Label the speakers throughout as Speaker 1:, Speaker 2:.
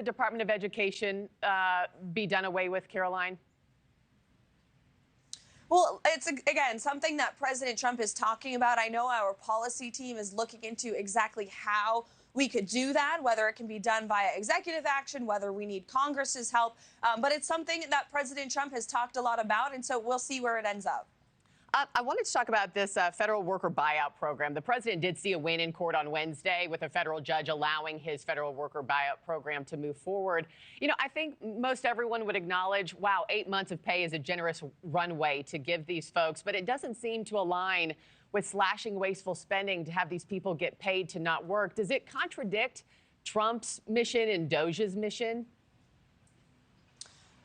Speaker 1: the Department of Education be done away with, Karoline?
Speaker 2: Well, it's, again, something that President Trump is talking about. I know our policy team is looking into exactly how we could do that, whether it can be done via executive action, whether we need Congress's help. But it's something that President Trump has talked a lot about, and so we'll see where it ends up.
Speaker 1: I wanted to talk about this federal worker buyout program. The president did see a win in court on Wednesday with a federal judge allowing his federal worker buyout program to move forward. You know, I think most everyone would acknowledge, wow, 8 months of pay is a generous runway to give these folks, but it doesn't seem to align with slashing wasteful spending to have these people get paid to not work. Does it contradict Trump's mission and Doge's mission?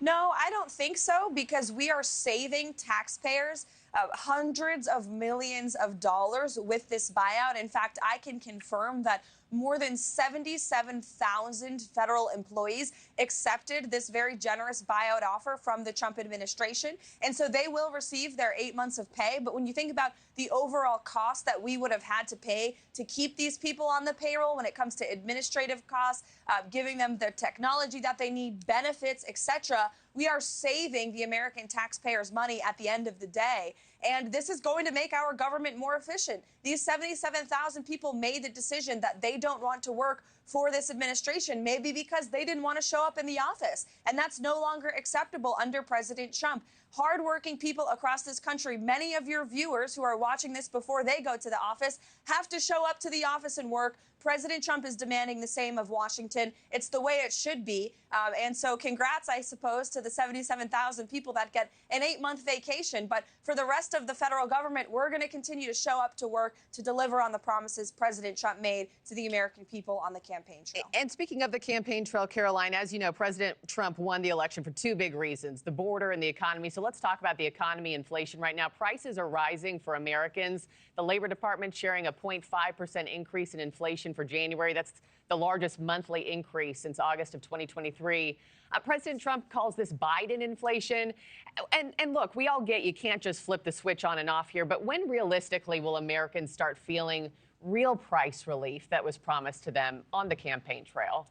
Speaker 2: No, I don't think so, because we are saving taxpayers hundreds of millions of dollars with this buyout. In fact, I can confirm that more than 77,000 federal employees accepted this very generous buyout offer from the Trump administration. And so they will receive their 8 months of pay. But when you think about the overall cost that we would have had to pay to keep these people on the payroll when it comes to administrative costs, giving them the technology that they need, benefits, etc., we are saving the American taxpayers money at the end of the day. And this is going to make our government more efficient. These 77,000 people made the decision that they don't want to work for this administration, maybe because they didn't want to show up in the office. And that's no longer acceptable under President Trump. Hardworking people across this country, many of your viewers who are watching this before they go to the office, have to show up to the office and work. President Trump is demanding the same of Washington. It's the way it should be. And so congrats, I suppose, to the 77,000 people that get an 8-month vacation. But for the rest of the federal government, we're going to continue to show up to work to deliver on the promises President Trump made to the American people on the campaign trail.
Speaker 1: And speaking of the campaign trail, Karoline, as you know, President Trump won the election for two big reasons, the border and the economy. So let's talk about the economy, inflation right now. Prices are rising for Americans. The Labor Department sharing a 0.5% increase in inflation for January. That's the largest monthly increase since August of 2023. President Trump calls this Biden inflation. And look, we all get you can't just flip the switch on and off here. But when realistically will Americans start feeling real price relief that was promised to them on the campaign trail?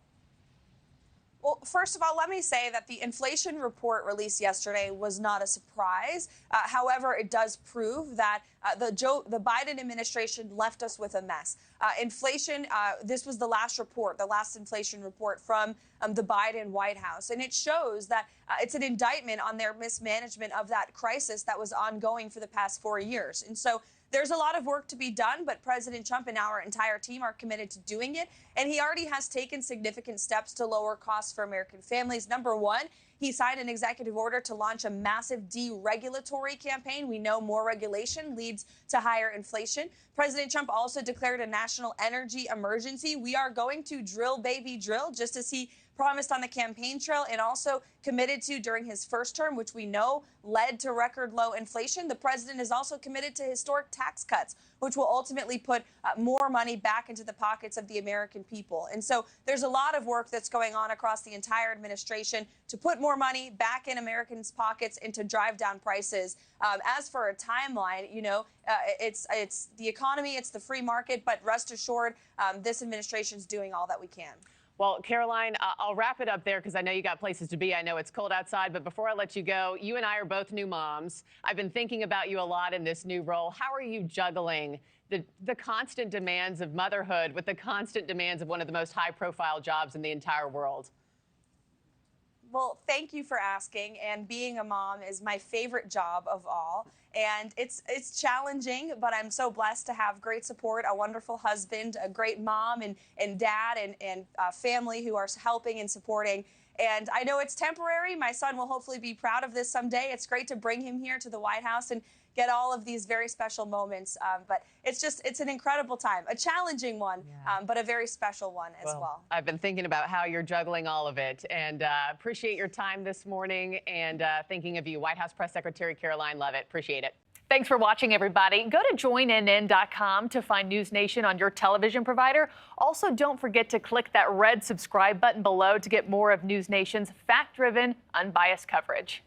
Speaker 2: Well, first of all, let me say that the inflation report released yesterday was not a surprise. However, it does prove that the Biden administration left us with a mess. Inflation, this was the last report, the last inflation report from the Biden White House. And it shows that it's an indictment on their mismanagement of that crisis that was ongoing for the past 4 years. And so there's a lot of work to be done, but President Trump and our entire team are committed to doing it. And he already has taken significant steps to lower costs for American families. Number one, he signed an executive order to launch a massive deregulatory campaign. We know more regulation leads to higher inflation. President Trump also declared a national energy emergency. We are going to drill, baby, drill, just as he promised on the campaign trail and also committed to during his first term, which we know led to record low inflation. The president is also committed to historic tax cuts, which will ultimately put more money back into the pockets of the American people. And so there's a lot of work that's going on across the entire administration to put more money back in Americans' pockets and to drive down prices. As for a timeline, you know, it's the economy, it's the free market, but rest assured, this administration's doing all that we can.
Speaker 1: Well, Karoline, I'll wrap it up there because I know you got places to be. I know it's cold outside, but before I let you go, you and I are both new moms. I've been thinking about you a lot in this new role. How are you juggling the constant demands of motherhood with the constant demands of one of the most high-profile jobs in the entire world?
Speaker 2: Well, thank you for asking. And being a mom is my favorite job of all. And it's challenging, but I'm so blessed to have great support, a wonderful husband, a great mom and dad and family who are helping and supporting. And I know it's temporary. My son will hopefully be proud of this someday. It's great to bring him here to the White House and get all of these very special moments. But it's an incredible time, a challenging one, but a very special one as well.
Speaker 1: I've been thinking about how you're juggling all of it, and appreciate your time this morning and thinking of you, White House Press Secretary Karoline Leavitt. Appreciate it. Thanks for watching, everybody. Go to joinnn.com to find NewsNation on your television provider. Also, don't forget to click that red subscribe button below to get more of NewsNation's fact-driven, unbiased coverage.